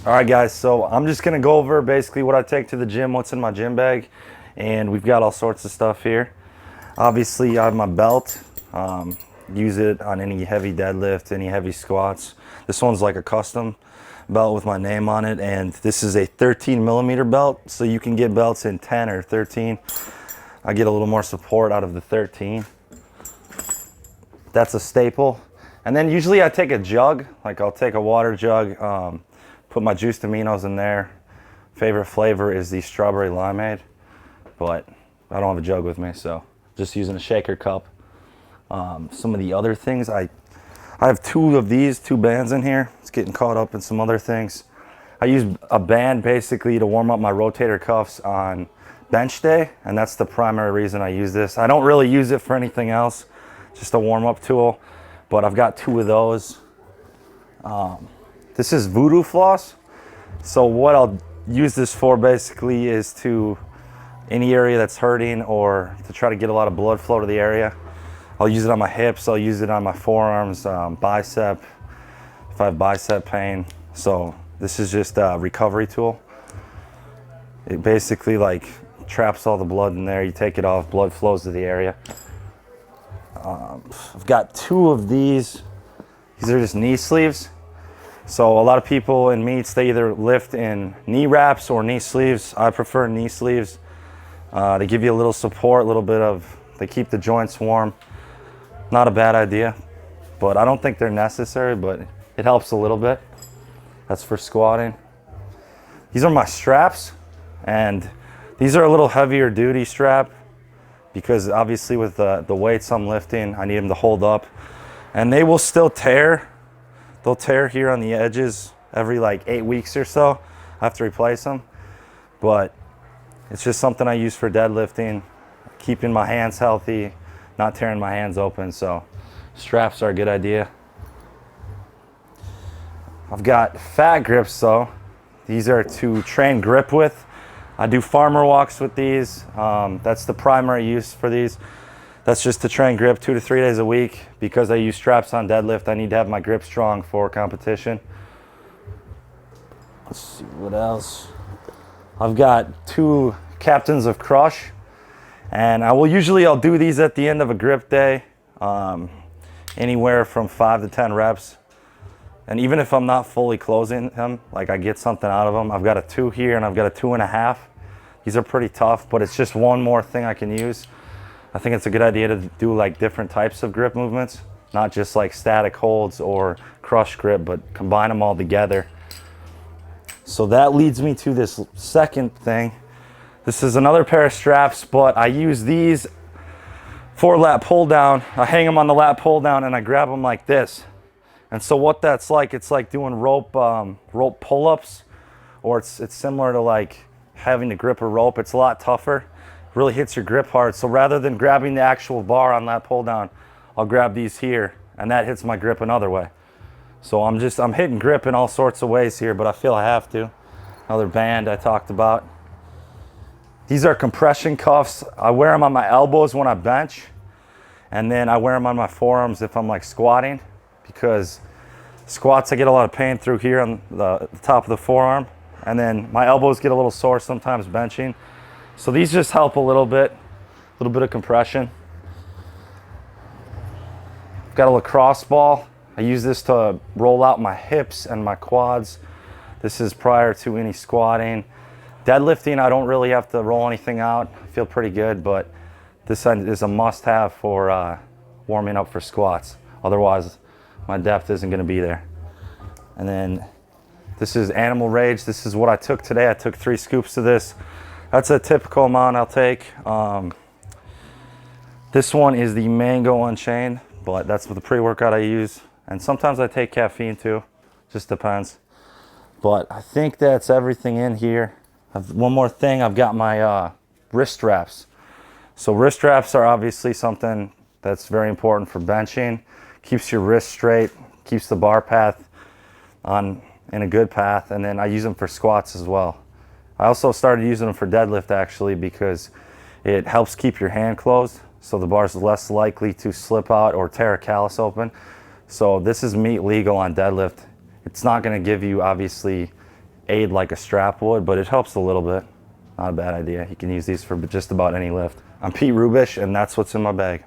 All right, guys, so I'm just gonna go over basically what I take to the gym, what's in my gym bag, and we've got all sorts of stuff here. Obviously, I have my belt. Use it on any heavy deadlift, any heavy squats. This one's like a custom belt with my name on it, and this is a 13 millimeter belt, so you can get belts in 10 or 13. I get a little more support out of the 13. That's a staple. And then usually I take a jug, like I'll take a water jug, put my juiced aminos in there. Favorite flavor is the strawberry limeade, but I don't have a jug with me, so just using a shaker cup. Some of the other things, I have two of these, two bands in here. It's getting caught up in some other things. I use a band basically to warm up my rotator cuffs on bench day, and that's the primary reason I use this. I don't really use it for anything else, just a warm-up tool, but I've got two of those. This is voodoo floss. So what I'll use this for basically is to any area that's hurting or to try to get a lot of blood flow to the area. I'll use it on my hips, I'll use it on my forearms, bicep, if I have bicep pain. So this is just a recovery tool. It basically like traps all the blood in there. You take it off, blood flows to the area. I've got two of these. These are just knee sleeves. So a lot of people in meets, they either lift in knee wraps or knee sleeves. I prefer knee sleeves. They give you a little support, a little bit of, they keep the joints warm. Not a bad idea, but I don't think they're necessary, but it helps a little bit. That's for squatting. These are my straps, and these are a little heavier duty strap because obviously with the weights I'm lifting, I need them to hold up. And they will still tear. They'll tear here on the edges every like 8 weeks or so. I have to replace them. But it's just something I use for deadlifting, keeping my hands healthy, not tearing my hands open. So straps are a good idea. I've got fat grips though. These are to train grip with. I do farmer walks with these. That's the primary use for these. That's just to train grip 2 to 3 days a week. Because I use straps on deadlift, I need to have my grip strong for competition. Let's see what else. I've got 2 captains of crush, and I'll do these at the end of a grip day, anywhere from 5 to 10 reps. And even if I'm not fully closing them, like I get something out of them. I've got a 2 here and I've got a 2.5. These are pretty tough, but it's just one more thing I can use. I think it's a good idea to do like different types of grip movements, not just like static holds or crush grip, but combine them all together. So that leads me to this second thing. This is another pair of straps, but I use these for lat pull down. I hang them on the lat pull down and I grab them like this. And so what that's like, it's like doing rope pull-ups, or it's similar to like having to grip a rope. It's a lot tougher. Really hits your grip hard. So rather than grabbing the actual bar on that pull down, I'll grab these here, and that hits my grip another way. So I'm hitting grip in all sorts of ways here, but I feel I have to. Another band I talked about. These are compression cuffs. I wear them on my elbows when I bench, and then I wear them on my forearms if I'm like squatting, because squats I get a lot of pain through here on the top of the forearm, and then my elbows get a little sore sometimes benching. So these just help a little bit of compression. I've got a lacrosse ball. I use this to roll out my hips and my quads. This is prior to any squatting. Deadlifting, I don't really have to roll anything out. I feel pretty good, but this is a must-have for warming up for squats. Otherwise, my depth isn't gonna be there. And then this is Animal Rage. This is what I took today. I took 3 scoops of this. That's a typical amount I'll take. This one is the Mango Unchained, but that's the pre-workout I use. And sometimes I take caffeine too, just depends. But I think that's everything in here. One more thing, I've got my wrist straps. So wrist straps are obviously something that's very important for benching. Keeps your wrist straight, keeps the bar path in a good path, and then I use them for squats as well. I also started using them for deadlift actually, because it helps keep your hand closed, so the bar is less likely to slip out or tear a callus open. So this is meet legal on deadlift. It's not going to give you obviously aid like a strap would, but it helps a little bit. Not a bad idea. You can use these for just about any lift. I'm Pete Rubish, and that's what's in my bag.